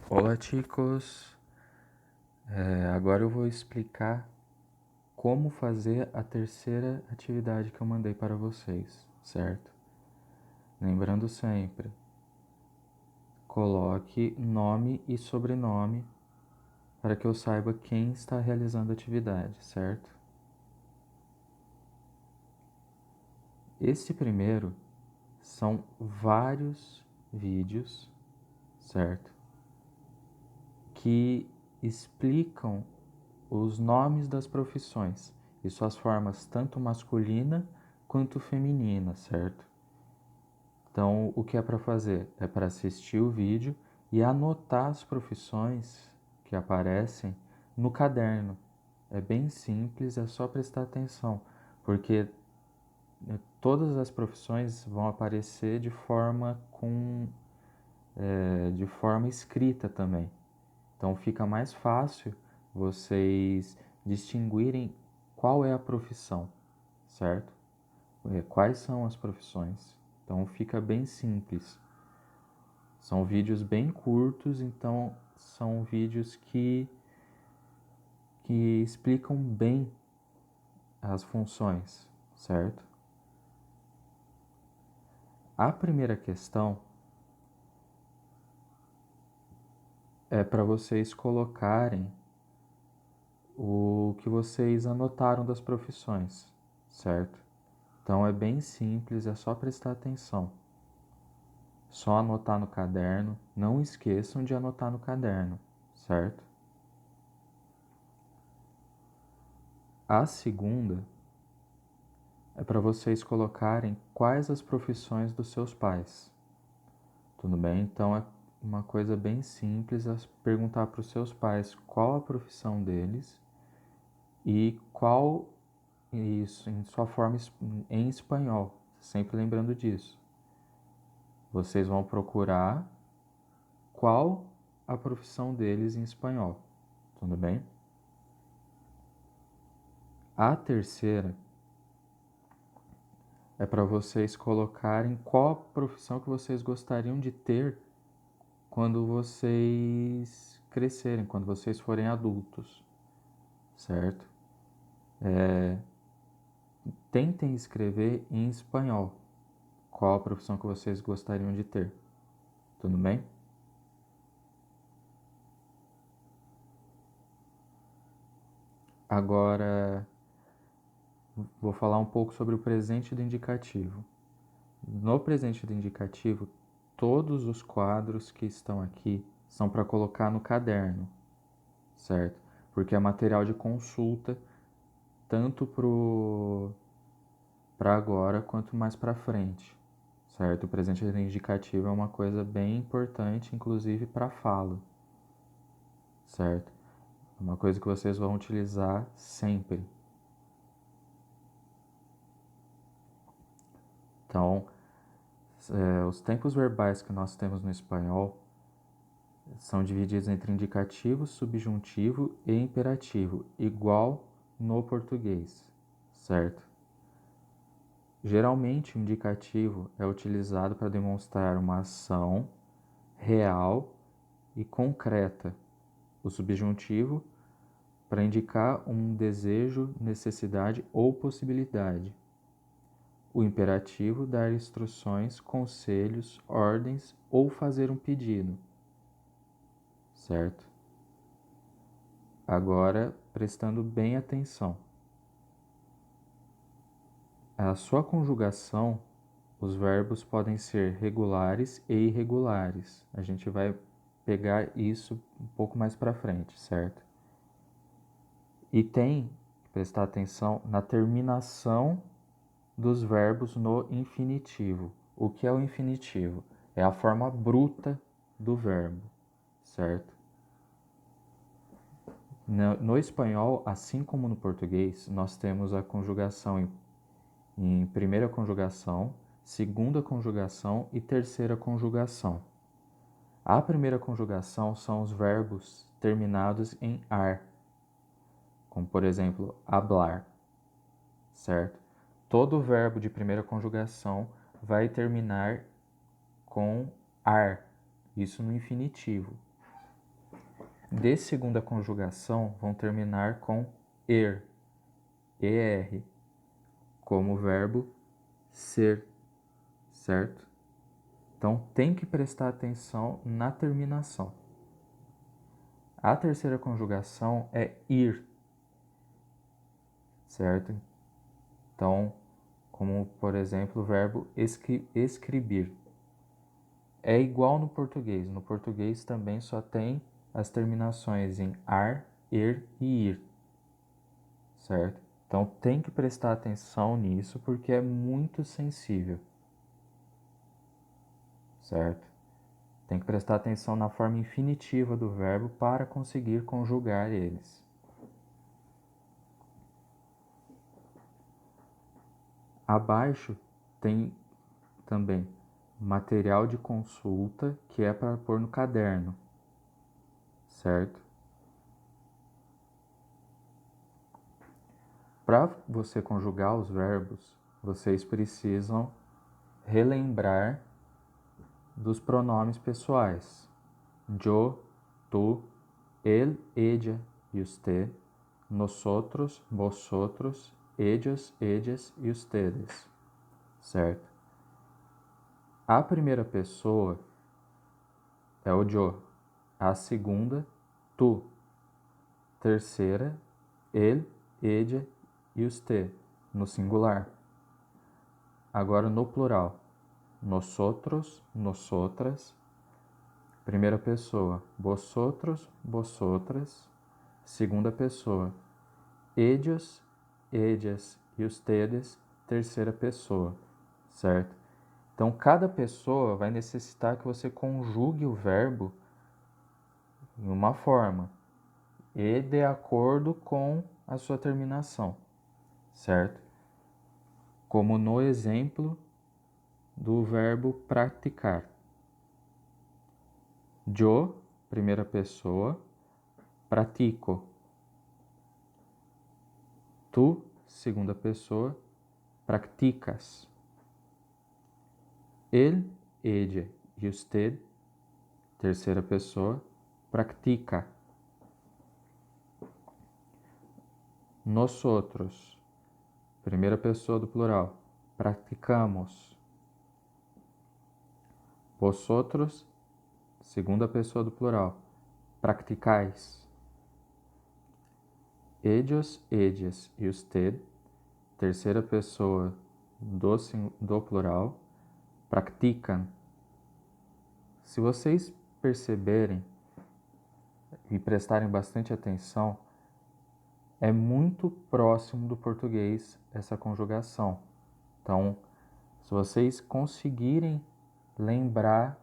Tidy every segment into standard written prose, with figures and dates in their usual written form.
Olá, chicos! Agora eu vou explicar como fazer a terceira atividade que eu mandei para vocês, certo? Lembrando sempre, coloque nome e sobrenome para que eu saiba quem está realizando a atividade, certo? Este primeiro são vários vídeos, certo? Que explicam os nomes das profissões e suas formas tanto masculina quanto feminina, certo? Então, o que é para fazer? É para assistir o vídeo e anotar as profissões que aparecem no caderno. É bem simples, é só prestar atenção, porque todas as profissões vão aparecer de forma escrita também. Então fica mais fácil vocês distinguirem qual é a profissão, certo? Quais são as profissões. Então fica bem simples. São vídeos bem curtos, então são vídeos que explicam bem as funções, certo? A primeira questão é para vocês colocarem o que vocês anotaram das profissões, certo? Então é bem simples, é só prestar atenção. Só anotar no caderno, não esqueçam de anotar no caderno, certo? A segunda é para vocês colocarem quais as profissões dos seus pais. Tudo bem? Então é uma coisa bem simples é perguntar para os seus pais qual a profissão deles e qual isso em sua forma em espanhol, sempre lembrando disso. Vocês vão procurar qual a profissão deles em espanhol, tudo bem? A terceira é para vocês colocarem qual a profissão que vocês gostariam de ter quando vocês crescerem, quando vocês forem adultos, certo? Tentem escrever em espanhol qual a profissão que vocês gostariam de ter, tudo bem? Agora vou falar um pouco sobre o presente do indicativo. No presente do indicativo, todos os quadros que estão aqui são para colocar no caderno, certo? Porque é material de consulta tanto para agora quanto mais para frente, certo? O presente indicativo é uma coisa bem importante, inclusive para fala, certo? É uma coisa que vocês vão utilizar sempre. Então, os tempos verbais que nós temos no espanhol são divididos entre indicativo, subjuntivo e imperativo, igual no português, certo? Geralmente, o indicativo é utilizado para demonstrar uma ação real e concreta. O subjuntivo para indicar um desejo, necessidade ou possibilidade. O imperativo dar instruções, conselhos, ordens ou fazer um pedido, certo? Agora, prestando bem atenção. A sua conjugação, os verbos podem ser regulares e irregulares. A gente vai pegar isso um pouco mais para frente, certo? E tem que prestar atenção na terminação dos verbos no infinitivo. O que é o infinitivo? É a forma bruta do verbo, certo? No espanhol, assim como no português, nós temos a conjugação em primeira conjugação, segunda conjugação e terceira conjugação. A primeira conjugação são os verbos terminados em ar, como por exemplo, hablar, certo? Todo verbo de primeira conjugação vai terminar com ar, isso no infinitivo. de segunda conjugação vão terminar com er, como o verbo ser, certo? Então tem que prestar atenção na terminação. A terceira conjugação é ir, certo? Então, como por exemplo o verbo escrever. É igual no português. No português também só tem as terminações em ar, er e ir, certo? Então tem que prestar atenção nisso porque é muito sensível, certo? Tem que prestar atenção na forma infinitiva do verbo para conseguir conjugar eles. Abaixo tem também material de consulta, que é para pôr no caderno, certo? Para você conjugar os verbos, vocês precisam relembrar dos pronomes pessoais. Yo, tú, él, ella y usted, nosotros, vosotros, ellos, ellas e ustedes, certo? A primeira pessoa é o yo, a segunda, tu, terceira, ele, ella e usted, no singular. Agora no plural, nosotros, nosotras, primeira pessoa, vosotros, vosotras, segunda pessoa, ellos, ellas e ustedes, terceira pessoa, certo? Então, cada pessoa vai necessitar que você conjugue o verbo em uma forma e de acordo com a sua terminação, certo? Como no exemplo do verbo praticar. Yo, primeira pessoa, pratico. Tu, segunda pessoa, practicas. Él, ella e usted, terceira pessoa, practica. Nosotros, primeira pessoa do plural, practicamos. Vosotros, segunda pessoa do plural, practicais. Ellos, ellas e usted, terceira pessoa do plural, practicam. Se vocês perceberem e prestarem bastante atenção, é muito próximo do português essa conjugação. Então, se vocês conseguirem lembrar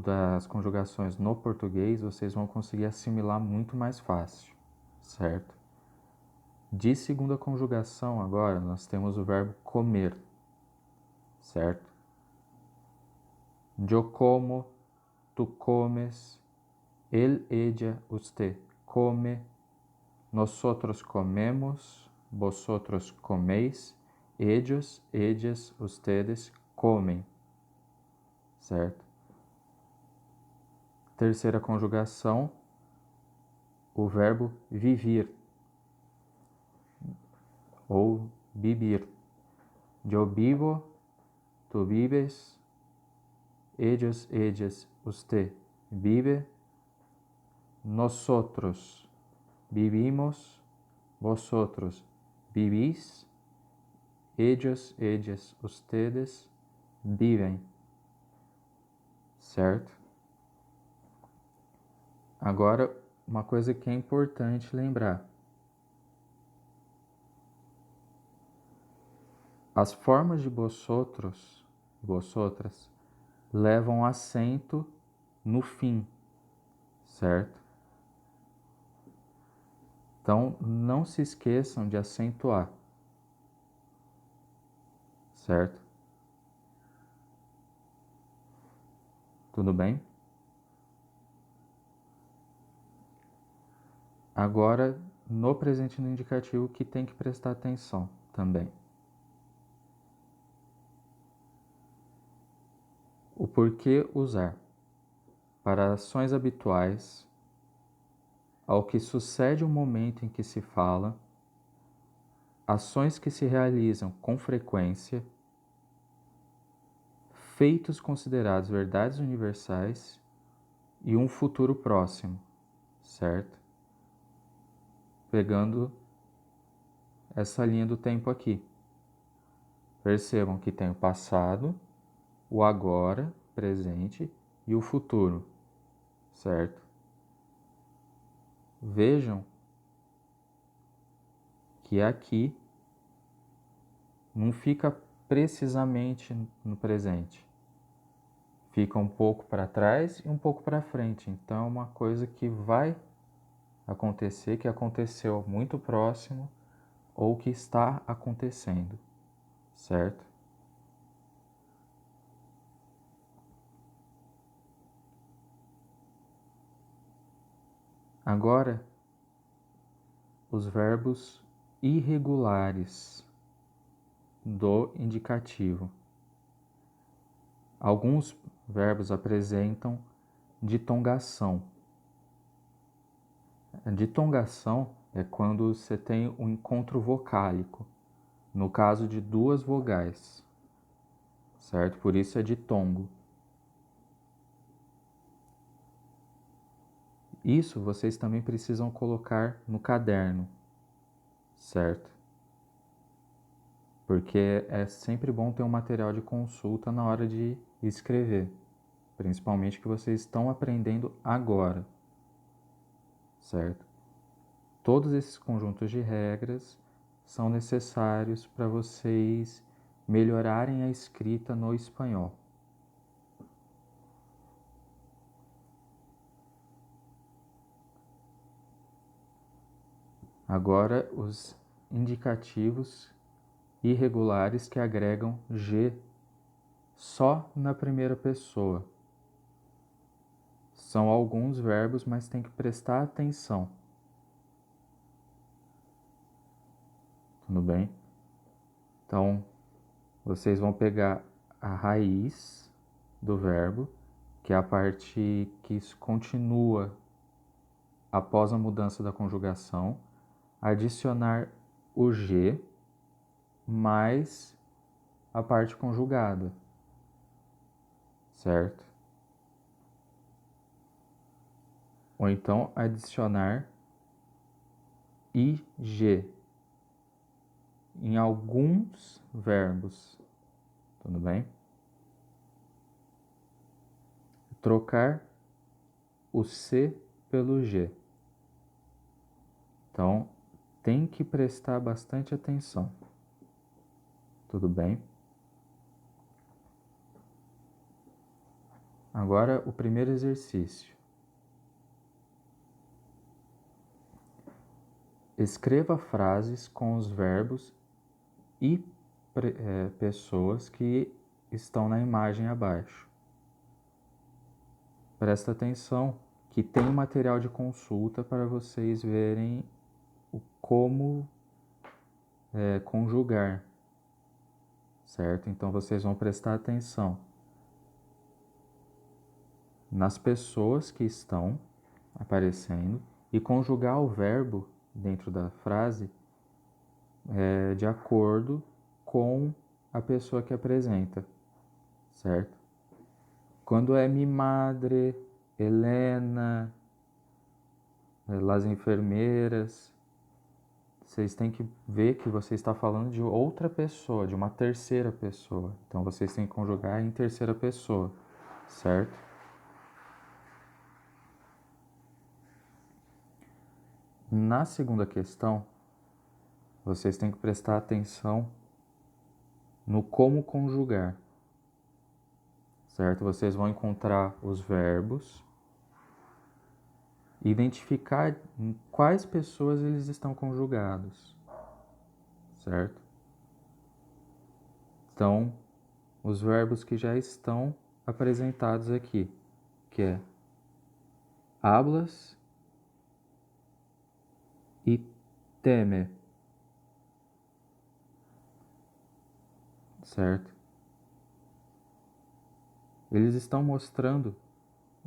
das conjugações no português, vocês vão conseguir assimilar muito mais fácil, certo? De segunda conjugação agora, nós temos o verbo comer, certo? Yo como, tu comes, él, ella, usted come, nosotros comemos, vosotros coméis, ellos, ellas, ustedes comem, certo? Terceira conjugação, o verbo vivir ou vivir. Yo vivo, tu vives, ellos, ellas, usted vive, nosotros vivimos, vosotros vivís, ellos, ellas, ustedes vivem, certo? Agora, uma coisa que é importante lembrar. As formas de vosotros, vosotras, levam acento no fim, certo? Então, não se esqueçam de acentuar, certo? Tudo bem? Agora, no presente no indicativo, que tem que prestar atenção também. O porquê usar. para ações habituais, ao que sucede o momento em que se fala, ações que se realizam com frequência, feitos considerados verdades universais e um futuro próximo, certo? Pegando essa linha do tempo aqui. Percebam que tem o passado, o agora, presente e o futuro, certo? Vejam que aqui não fica precisamente no presente. Fica um pouco para trás e um pouco para frente. Então é uma coisa que vai acontecer, que aconteceu muito próximo ou que está acontecendo, certo? Agora, os verbos irregulares do indicativo. Alguns verbos apresentam ditongação. A ditongação é quando você tem um encontro vocálico, no caso de duas vogais, certo? Por isso é ditongo. Isso vocês também precisam colocar no caderno, certo? Porque é sempre bom ter um material de consulta na hora de escrever, principalmente que vocês estão aprendendo agora, certo? Todos esses conjuntos de regras são necessários para vocês melhorarem a escrita no espanhol. Agora, os indicativos irregulares que agregam G só na primeira pessoa. São alguns verbos, mas tem que prestar atenção. Tudo bem? Então, vocês vão pegar a raiz do verbo, que é a parte que continua após a mudança da conjugação, adicionar o G mais a parte conjugada, certo? Ou então adicionar IG em alguns verbos, tudo bem? Trocar o C pelo G. Então, tem que prestar bastante atenção, tudo bem? Agora, o primeiro exercício. Escreva frases com os verbos e pessoas que estão na imagem abaixo. Presta atenção que tem material de consulta para vocês verem como conjugar, certo? Então vocês vão prestar atenção nas pessoas que estão aparecendo e conjugar o verbo dentro da frase de acordo com a pessoa que apresenta, certo? Quando é mi madre, Helena, las enfermeiras, vocês têm que ver que você está falando de outra pessoa, de uma terceira pessoa. Então vocês têm que conjugar em terceira pessoa, certo? Na segunda questão, vocês têm que prestar atenção no como conjugar, certo? Vocês vão encontrar os verbos, identificar em quais pessoas eles estão conjugados, certo? Então, os verbos que já estão apresentados aqui, que é hablas e teme, certo? Eles estão mostrando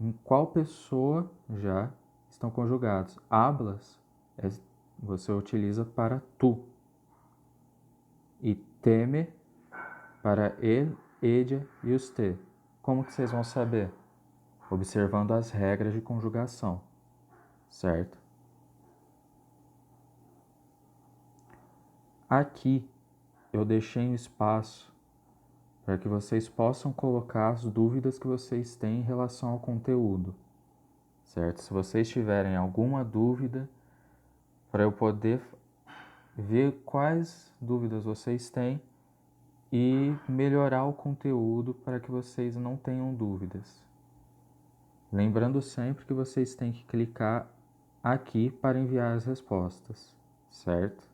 em qual pessoa já estão conjugados. Hablas você utiliza para tu. E teme para ele, ella e usted. Como que vocês vão saber? Observando as regras de conjugação, certo? Aqui eu deixei um espaço para que vocês possam colocar as dúvidas que vocês têm em relação ao conteúdo, certo? Se vocês tiverem alguma dúvida, para eu poder ver quais dúvidas vocês têm e melhorar o conteúdo para que vocês não tenham dúvidas. Lembrando sempre que vocês têm que clicar aqui para enviar as respostas, certo?